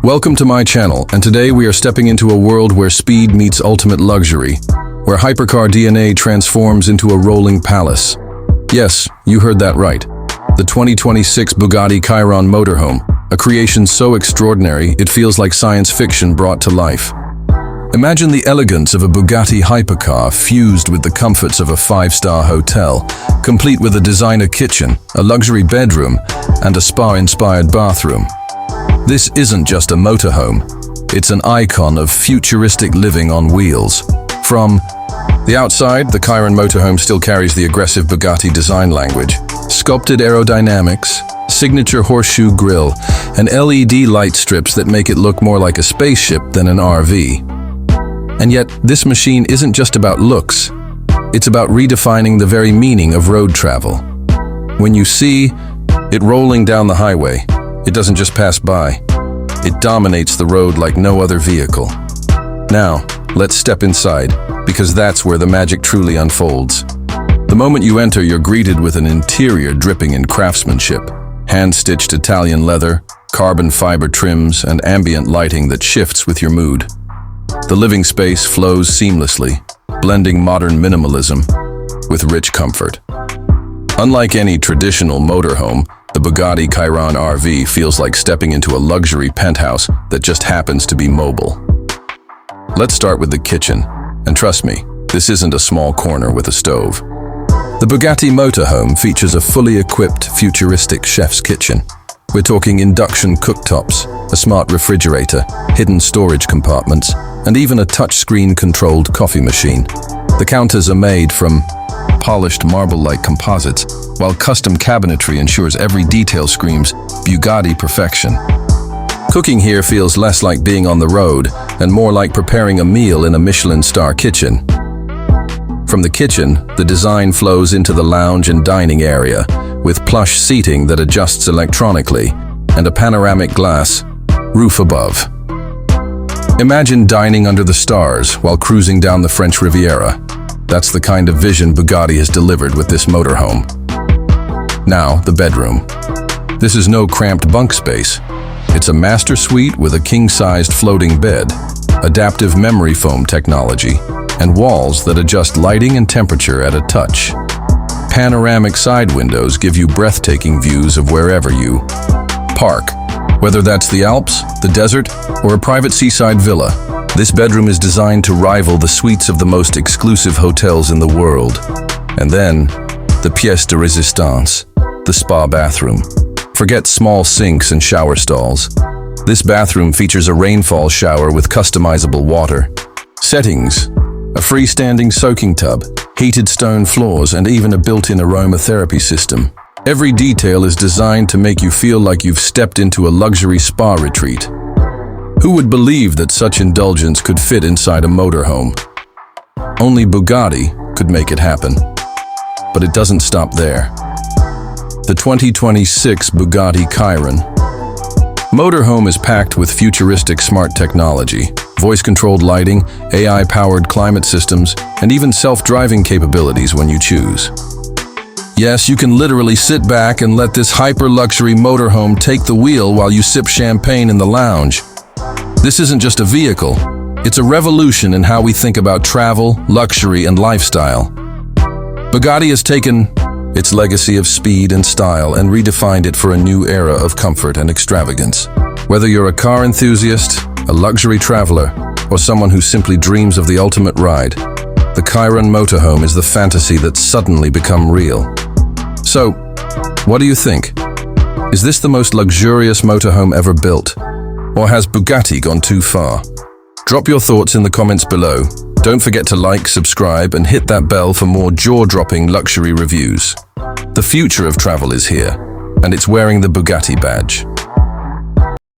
Welcome to my channel, and today we are stepping into a world where speed meets ultimate luxury, where hypercar DNA transforms into a rolling palace. Yes, you heard that right. The 2026 Bugatti Chiron Motorhome, a creation so extraordinary it feels like science fiction brought to life. Imagine the elegance of a Bugatti hypercar fused with the comforts of a five-star hotel, complete with a designer kitchen, a luxury bedroom, and a spa-inspired bathroom. This isn't just a motorhome, it's an icon of futuristic living on wheels. From the outside, the Chiron Motorhome still carries the aggressive Bugatti design language. Sculpted aerodynamics, signature horseshoe grille, and LED light strips that make it look more like a spaceship than an RV. And yet, this machine isn't just about looks. It's about redefining the very meaning of road travel. When you see it rolling down the highway, it doesn't just pass by. It dominates the road like no other vehicle. Now, let's step inside, because that's where the magic truly unfolds. The moment you enter, you're greeted with an interior dripping in craftsmanship. Hand-stitched Italian leather, carbon fiber trims, and ambient lighting that shifts with your mood. The living space flows seamlessly, blending modern minimalism with rich comfort. Unlike any traditional motorhome, the Bugatti Chiron RV feels like stepping into a luxury penthouse that just happens to be mobile. Let's start with the kitchen, and trust me, this isn't a small corner with a stove. The Bugatti Motorhome features a fully equipped, futuristic chef's kitchen. We're talking induction cooktops, a smart refrigerator, hidden storage compartments, and even a touchscreen-controlled coffee machine. The counters are made from polished marble-like composites, while custom cabinetry ensures every detail screams Bugatti perfection. Cooking here feels less like being on the road and more like preparing a meal in a Michelin star kitchen. From the kitchen, the design flows into the lounge and dining area, with plush seating that adjusts electronically and a panoramic glass roof above. Imagine dining under the stars while cruising down the French Riviera. That's the kind of vision Bugatti has delivered with this motorhome. Now, the bedroom. This is no cramped bunk space. It's a master suite with a king-sized floating bed, adaptive memory foam technology, and walls that adjust lighting and temperature at a touch. Panoramic side windows give you breathtaking views of wherever you park. Whether that's the Alps, the desert, or a private seaside villa, this bedroom is designed to rival the suites of the most exclusive hotels in the world. And then, the pièce de résistance, the spa bathroom. Forget small sinks and shower stalls. This bathroom features a rainfall shower with customizable water. Settings: a freestanding soaking tub, heated stone floors, and even a built-in aromatherapy system. Every detail is designed to make you feel like you've stepped into a luxury spa retreat. Who would believe that such indulgence could fit inside a motorhome? Only Bugatti could make it happen. But it doesn't stop there. The 2026 Bugatti Chiron Motorhome is packed with futuristic smart technology, voice-controlled lighting, AI-powered climate systems, and even self-driving capabilities when you choose. Yes, you can literally sit back and let this hyper-luxury motorhome take the wheel while you sip champagne in the lounge. This isn't just a vehicle, it's a revolution in how we think about travel, luxury, and lifestyle. Bugatti has taken its legacy of speed and style and redefined it for a new era of comfort and extravagance. Whether you're a car enthusiast, a luxury traveler, or someone who simply dreams of the ultimate ride, the Chiron Motorhome is the fantasy that's suddenly become real. So, what do you think? Is this the most luxurious motorhome ever built? Or has Bugatti gone too far? Drop your thoughts in the comments below. Don't forget to like, subscribe, and hit that bell for more jaw-dropping luxury reviews. The future of travel is here, and it's wearing the Bugatti badge.